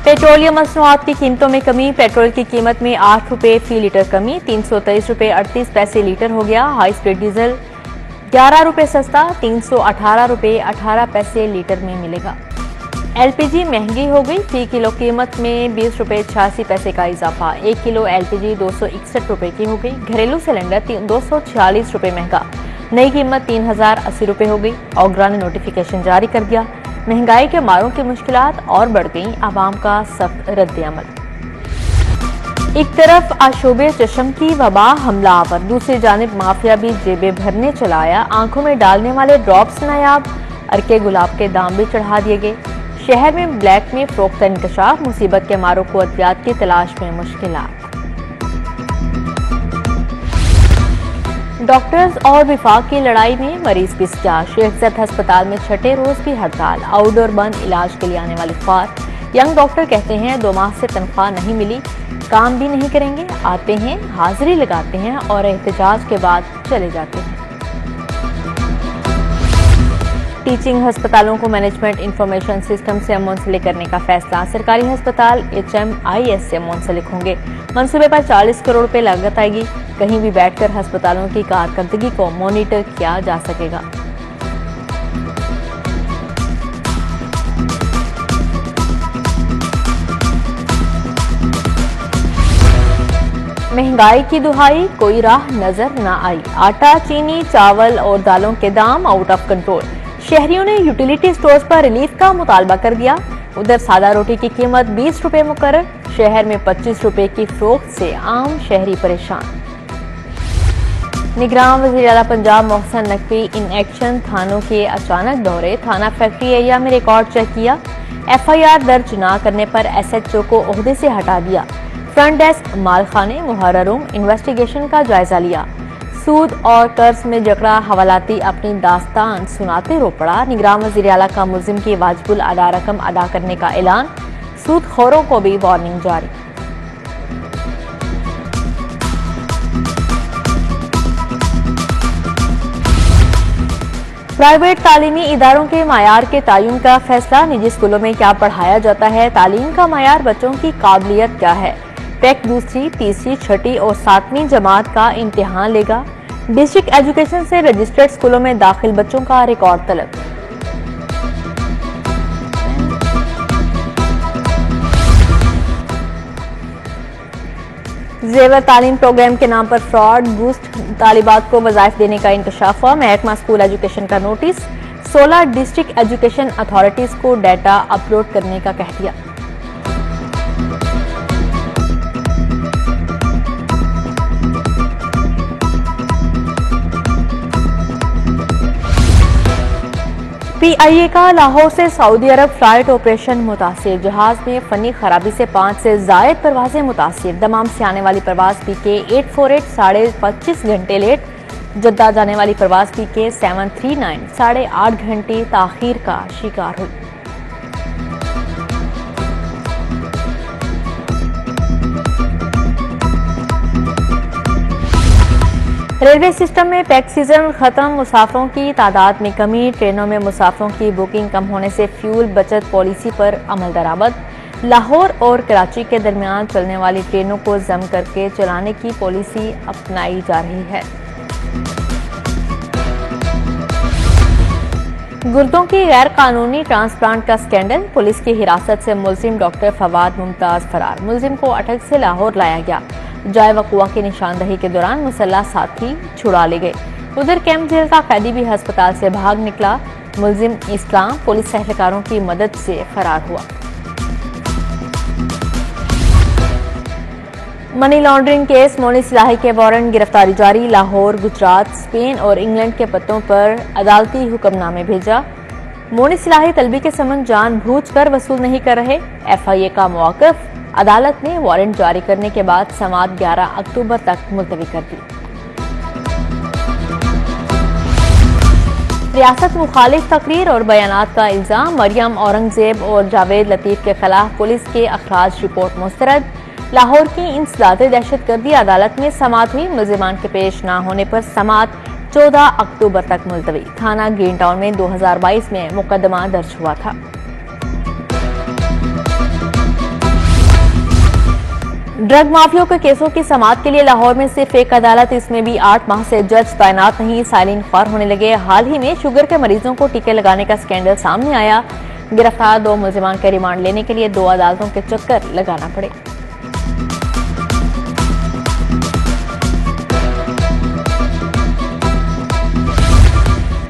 Petroleum मसनूआत की कीमतों में कमी। पेट्रोल की कीमत में 8 रुपये फी लीटर कमी, 323 रुपये 38 पैसे लीटर हो गया। हाई स्पीड डीजल 11 रुपये सस्ता, 318 रुपये 18 पैसे लीटर में मिलेगा। एलपीजी महंगी हो गई, फी किलो कीमत में 20 रुपये 86 पैसे का इजाफा। 1 किलो एलपीजी 261 रुपये की हो गई। घरेलू सिलेंडर 246 रुपये महंगा, नई कीमत 3080 रुपये हो गई। ओगरा ने नोटिफिकेशन जारी कर दिया। महंगाई के मारों की मुश्किलात और बढ़ गई, आवाम का सख्त रद्द-ए-अमल। एक तरफ आशोबे चशम की वबा हमलावर, दूसरी जानिब माफिया भी जेबें भरने चला आया। आंखों में डालने वाले ड्रॉप्स नायाब, अरके गुलाब के दाम भी चढ़ा दिए गए। शहर में ब्लैक में फरोख्त इंकशाफ, मुसीबत के मारों को अद्वियात की तलाश में मुश्किलात। डॉक्टर्स और विफाक की लड़ाई में मरीज भी सजा। शेख ज़ैद अस्पताल में छठे रोज भी हड़ताल, आउटडोर बंद, इलाज के लिए आने वाले ख्वार। यंग डॉक्टर कहते हैं 2 माह से तनख्वाह नहीं मिली, काम भी नहीं करेंगे, आते हैं, हाजिरी लगाते हैं और एहतजाज के बाद चले जाते हैं। टीचिंग अस्पतालों को मैनेजमेंट इंफॉर्मेशन सिस्टम से मुंसलिक करने का फैसला। सरकारी अस्पताल HMIS से मुंसलिक होंगे। मंसूबे पर 40 करोड़ रुपए लागत आएगी। कहीं भी बैठकर अस्पतालों की कारकर्दगी को मॉनिटर किया जा सकेगा। महंगाई की दुहाई, कोई राह नजर न आई। आटा, चीनी, चावल और दालों के दाम आउट ऑफ कंट्रोल। शहरियों ने यूटिलिटी स्टोर्स पर रिलीफ का मुतालबा कर दिया। उधर सादा रोटी की कीमत 20 रुपए मुकर्रर। शहर में 25 रुपए की फरोख्त से आम शहरी परेशान। निगरान वज़ीर आला पंजाब मोहसिन नकवी इन एक्शन, थानों के अचानक दौरे। थाना फैक्ट्री एरिया में रिकॉर्ड चेक किया। FIR दर्ज न करने पर SHO को ओहदे से हटा दिया। फ्रंट डेस्क, मालखाने, मुहर्ररों, इन्वेस्टिगेशन का जायजा लिया। सूद और कर्ज में जकड़ा हवालाती अपनी दास्तान सुनाते रो पड़ा। निगरान वज़ीर आला का मुल्जिम की वाजिबुल अदा रकम अदा करने का ऐलान। सूदखोरों को भी वार्निंग जारी। प्राइवेट तालीमी इदारों के मायार के तयन का फैसला। निजी स्कूलों में क्या पढ़ाया जाता है, तालीम का मायार, बच्चों की काबिलियत क्या है। टेक दूसरी, तीसरी, छठी और 7वीं जमात का इम्तिहान लेगा। डिस्ट्रिक्ट एजुकेशन से रजिस्टर्ड स्कूलों में दाखिल बच्चों का रिकॉर्ड तलब। जेवर तालीम प्रोग्राम के नाम पर फ्रॉड, बूस्ट, तालिबात को वज़ाइफ देने का इंकशाफ हुआ। महकमा स्कूल एजुकेशन का नोटिस। 16 डिस्ट्रिक्ट एजुकेशन अथॉरिटीज को डाटा अपलोड करने का कह दिया। PIA का लाहौर से सऊदी अरब फ्लाइट ऑपरेशन मुतासिर। जहाज में फनी खराबी से 5 से ज़ायद परवाजें मुतासिर। दमाम से आने वाली परवाज PK 848 25 घंटे लेट। जद्दा जाने वाली परवाज PK 739 8.5 घंटे ताखीर का शिकार हुई। रेलवे सिस्टम में पैक सीजन खत्म, मुसाफिरों की तादाद में कमी। ट्रेनों में मुसाफिरों की बुकिंग कम होने से फ्यूल बचत पॉलिसी पर अमल दरामद। लाहौर और कराची के दरमियान चलने वाली ट्रेनों को जम करके चलाने की पॉलिसी अपनाई जा रही है। गुर्दों की गैर कानूनी ट्रांसप्लांट का स्कैंडल। पुलिस की हिरासत से मुल्जिम डॉक्टर फवाद मुमताज फरार। मुल्जिम को अटक से लाहौर लाया गया। जाए वकुआ की निशानदही के दौरान मुसल्लह साथी छुड़ा ले गए। उधर कैंप जेल का कैदी भी अस्पताल से भाग निकला। मुल्जिम इस्लाम पुलिस एहलकारों की मदद से फरार हुआ। मनी लॉन्ड्रिंग केस, मोनी सिलाही के वारंट, गिरफ्तारी जारी। लाहौर, गुजरात, स्पेन और इंग्लैंड के पत्तों पर अदालती हुक्मनामे भेजा। मोनी सिलाही तलबी के समन जानबूझकर वसूल नहीं कर रहे। FIA का मौक़िफ़। अदालत ने वारंट जारी करने के बाद समाअत 11 अक्टूबर तक मुलतवी कर दी। रियासत मुखालिफ तकरीर और बयानात का इल्जाम। मरियम औरंगजेब और जावेद लतीफ के खिलाफ पुलिस के अखराज रिपोर्ट मुस्तरद। लाहौर की इंसदादे दहशतगर्दी अदालत में समाअत हुई। मुल्जिमान के पेश न होने पर समाअत 14 अक्टूबर तक मुलतवी। थाना ग्रीन टाउन में 2022 में मुकदमा दर्ज हुआ था। ड्रग माफियों के केसों की समाअत के लिए लाहौर में सिर्फ एक अदालत, इसमें भी 8 माह से जज तैनात नहीं, साइलिन ख्वार होने लगे। हाल ही में शुगर के मरीजों को टीके लगाने का स्कैंडल सामने आया। गिरफ्तार 2 मुलजिमान के रिमांड लेने के लिए 2 अदालतों के चक्कर लगाना पड़े।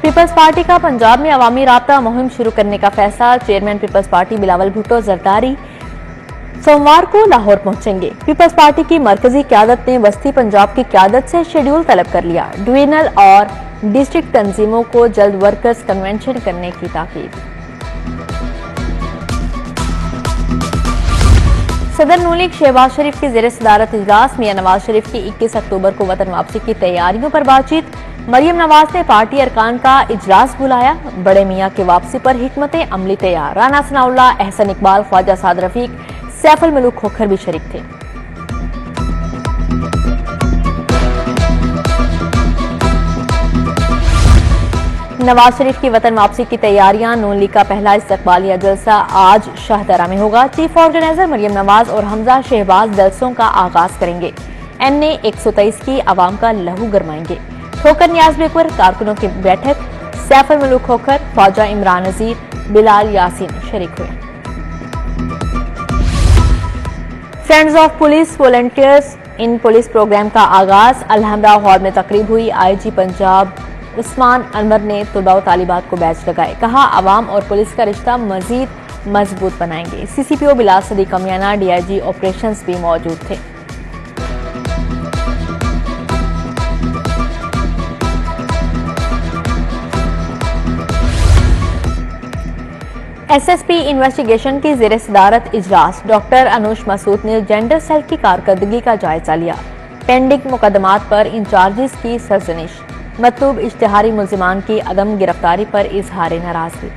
पीपल्स पार्टी का पंजाब में अवामी राब्ता मुहिम शुरू करने का फैसला। चेयरमैन पीपल्स पार्टी बिलावल भुट्टो जरदारी सोमवार को लाहौर पहुंचेंगे। पीपल्स पार्टी की मरकजी क़यादत ने वस्ती पंजाब की क़यादत से शेड्यूल तलब कर लिया। डिवीजनल और डिस्ट्रिक्ट तंजीमों को जल्द वर्कर्स कन्वेंशन करने की ताकीद। सदर नून लीग शहबाज शरीफ की ज़ेर सदारत इजलास। मियां नवाज शरीफ की 21 अक्टूबर को वतन वापसी की तैयारियों पर बातचीत। मरियम नवाज ने पार्टी अरकान का इजलास बुलाया। बड़े मियां की वापसी पर हिकमत अमली तैयार। राना सनाउल्लाह, एहसन इकबाल, ख्वाजा साद रफीक, सैफुल मलूक खोखर भी शरीक थे। नवाज शरीफ की वतन वापसी की तैयारियां। नून लीग का पहला इस्तकबालिया जलसा आज शाहदरा में होगा। चीफ ऑर्गेनाइजर मरियम नवाज और हमजा शहबाज जलसों का आगाज करेंगे। NA 123 की आवाम का लहू गरमाएंगे। ठोकर नियाज बेकर कारकुनों की बैठक। सैफुल मलूक खोखर, ख्वाजा इमरान नजीर, बिलाल यासीन शरीक हुए। Friends of police volunteers in police programme का आगाज। अलहमरा हॉल में तकरीब हुई। IG पंजाब उस्मान अनवर ने तुलबा व तालिबात को बैच लगाए। कहा, आवाम और पुलिस का रिश्ता मजीद मजबूत बनाएंगे। CCPO Bilal Sadiq Amiana, DIG operations भी मौजूद थे। SSP इन्वेस्टिगेशन की ज़ेर सदारत इजलास। डॉक्टर अनुष मसूद ने जेंडर सेल की कारकर्दगी का जायजा लिया। पेंडिंग मुकदमात पर इंचार्जिस की सरजनिश। मतलूब इश्तिहारी मुल्जिमान की अदम गिरफ्तारी पर इजहार नाराजगी।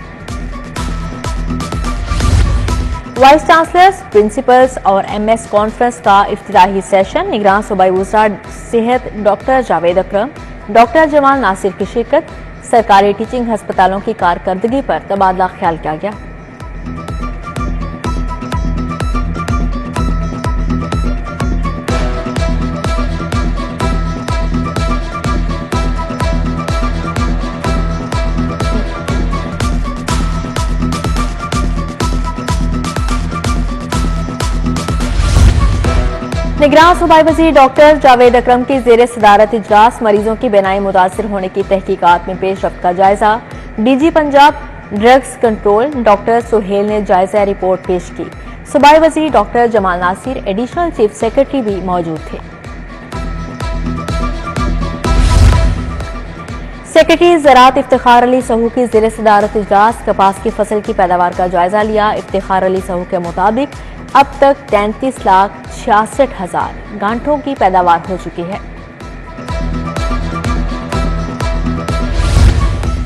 वाइस चांसलर्स, प्रिंसिपल्स और MS कॉन्फ्रेंस का इफ्तिताही सेशन। निगरान सूबाई वज़रा सेहत डॉक्टर जावेद अकरम, डॉक्टर जमाल नासिर की शिरकत। सरकारी टीचिंग हस्पतालों की कारकर्दगी पर तबादला ख्याल किया गया। निगरान सूबाई वज़ीर डॉक्टर जावेद अकरम की ज़ेर सदारत इजलास। मरीजों की बीनाई मुतासिर होने की तहकीकात में पेशरफ्त का जायजा। DG Punjab drugs control doctor Suhail ने जायजा रिपोर्ट पेश की। सूबाई वज़ीर doctor Jamal Nasir, additional chief secretary भी मौजूद थे। सेक्रेटरी ज़राअत इफ्तिखार अली सहू की ज़ेर सदारत इजलास। कपास की फसल की पैदावार का जायजा लिया। इफ्तिखार अली सहू के मुताबिक अब तक 33,66,000 गांठों की पैदावार हो चुकी है।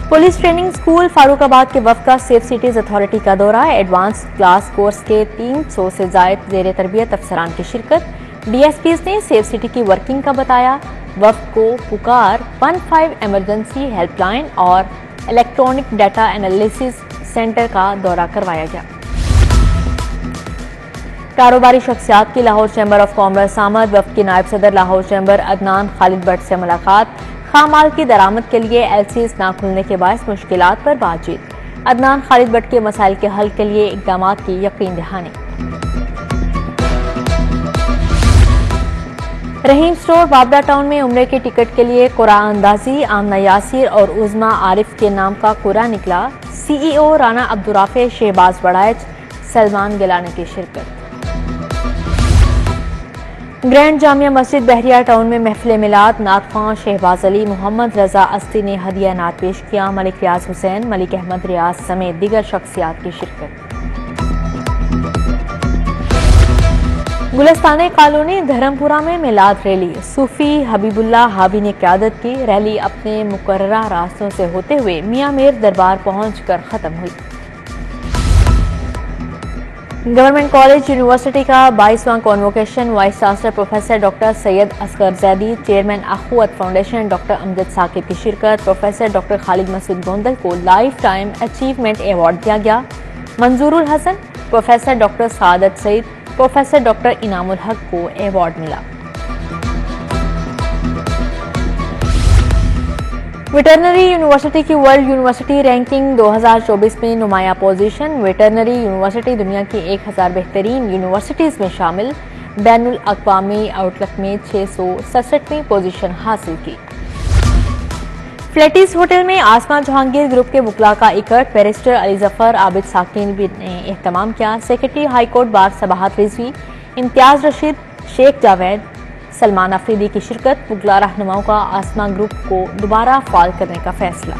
पुलिस ट्रेनिंग स्कूल फारूकाबाद के वफ्द का सेफ सिटीज अथॉरिटी का दौरा। एडवांस क्लास कोर्स के 300 से जायद ज़ेर तरबियत अफसरान की शिरकत। DSPs ने सेफ सिटी की वर्किंग का बताया। वफ्द को पुकार 15 इमरजेंसी हेल्पलाइन और इलेक्ट्रॉनिक डाटा एनालिसिस सेंटर का दौरा करवाया गया। कारोबारी शख्सियात की लाहौर चैम्बर ऑफ कॉमर्स आमद। वफ्द की नायब सदर लाहौर चैम्बर अदनान खालिद भट्ट से मुलाकात। खामाल की दरामद के लिए LCs ना खुलने के बायस मुश्किलात पर बातचीत। अदनान खालिद भट्ट के मसाइल के हल के लिए इकदाम की यकीन दहानी। रहीम स्टोर बाबरा टाउन में उम्रे के टिकट के लिए कुरान अंदाजी। आमना यासिर और उज़मा आरिफ के नाम का कुरा निकला। CEO राना अब्दुर्राफे, शहबाज बड़ाइच, सलमान गिलानी की शिरकत। ग्रैंड जामिया मस्जिद बहरिया टाउन में महफिल मिलाद। नात ख्वां शहबाज अली, मोहम्मद रजा अस्ती ने हदिया नात पेश किया। मलिक रियाज हुसैन, मलिक अहमद रियाज समेत दीगर शख्सियात की शिरकत। गुलिस्तान कॉलोनी धर्मपुरा में मिलाद रैली। सूफी हबीबुल्लाह हाबी ने क़यादत की। रैली अपने मुकर्ररा रास्तों से होते हुए मियां मीर दरबार पहुंचकर खत्म हुई। गवर्नमेंट कॉलेज यूनिवर्सिटी का 22वां convocation. Vice chancellor professor doctor Syed Asghar Zaidi, chairman Akhuwat foundation doctor Amjad Saqib की शिरकत। प्रोफेसर डॉक्टर खालिद मसूद गोंदल को लाइफ टाइम अचीवमेंट अवार्ड दिया गया। Manzoorul Hassan, professor doctor Saadat Saeed, professor doctor Inamul Haq को अवार्ड मिला। वेटरनरी यूनिवर्सिटी की वर्ल्ड यूनिवर्सिटी रैंकिंग 2024 में नुमाया पोजीशन। वेटरनरी यूनिवर्सिटी दुनिया की 1000 बेहतरीन यूनिवर्सिटीज में शामिल। बैनुल अक़वामी आउटलुक में 667वीं पोजीशन हासिल की। फ्लैटिस होटल में आसमा जहांगीर ग्रुप के वकला का इकट्ठ। बैरिस्टर अली जफर, आबिद साकिन ने एहतमाम किया। Secretary high court bar Sabahat Rizvi, Imtiaz Rashid, Sheikh Javed, Salman Afridi की शिरकत। वकला रहनुमाओं का आसमा ग्रुप को दोबारा फाल करने का फैसला।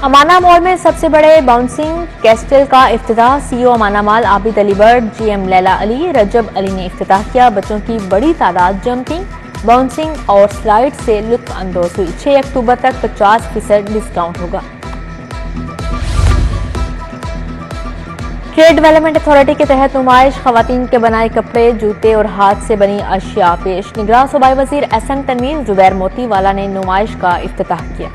अमाना मॉल में सबसे बड़े बाउंसिंग कैस्टल का इफ्तिताह। CEO Amana mall Abid Ali Bird, GM Laila Ali, Rajab Ali ने इफ्तिताह किया। बच्चों की बड़ी तादाद जंपिंग, बाउंसिंग और स्लाइड से लुत्फ अंदोज हुई। 6 अक्टूबर तक 50% डिस्काउंट होगा। ट्रेड डेवलपमेंट अथॉरिटी के तहत नुमाइश। खवातीन के बनाए कपड़े, जूते और हाथ से बनी अशिया पेश। निगरान सूबाई वजीर एसएम तनवीर जुबैर मोतीवाला ने नुमाइश का इफ्तिताह किया।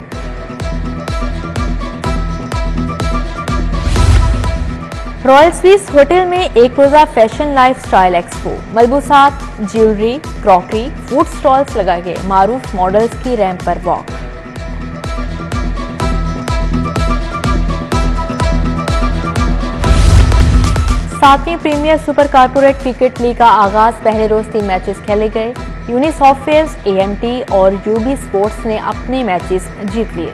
रॉयल स्विस होटल में एक रोजा फैशन लाइफ स्टाइल एक्सपो। मलबूसात, ज्वेलरी, क्रॉकरी, फूड स्टॉल्स लगाए गए। मारूफ मॉडल्स की रैंप पर वॉक। सातवीं premier super corporate cricket league का आगाज। पहले रोज 3 मैचेस खेले गए। यूनी सॉफ्टवेयर, एएमटी और यूबी स्पोर्ट्स ने अपने मैचेस जीत लिए।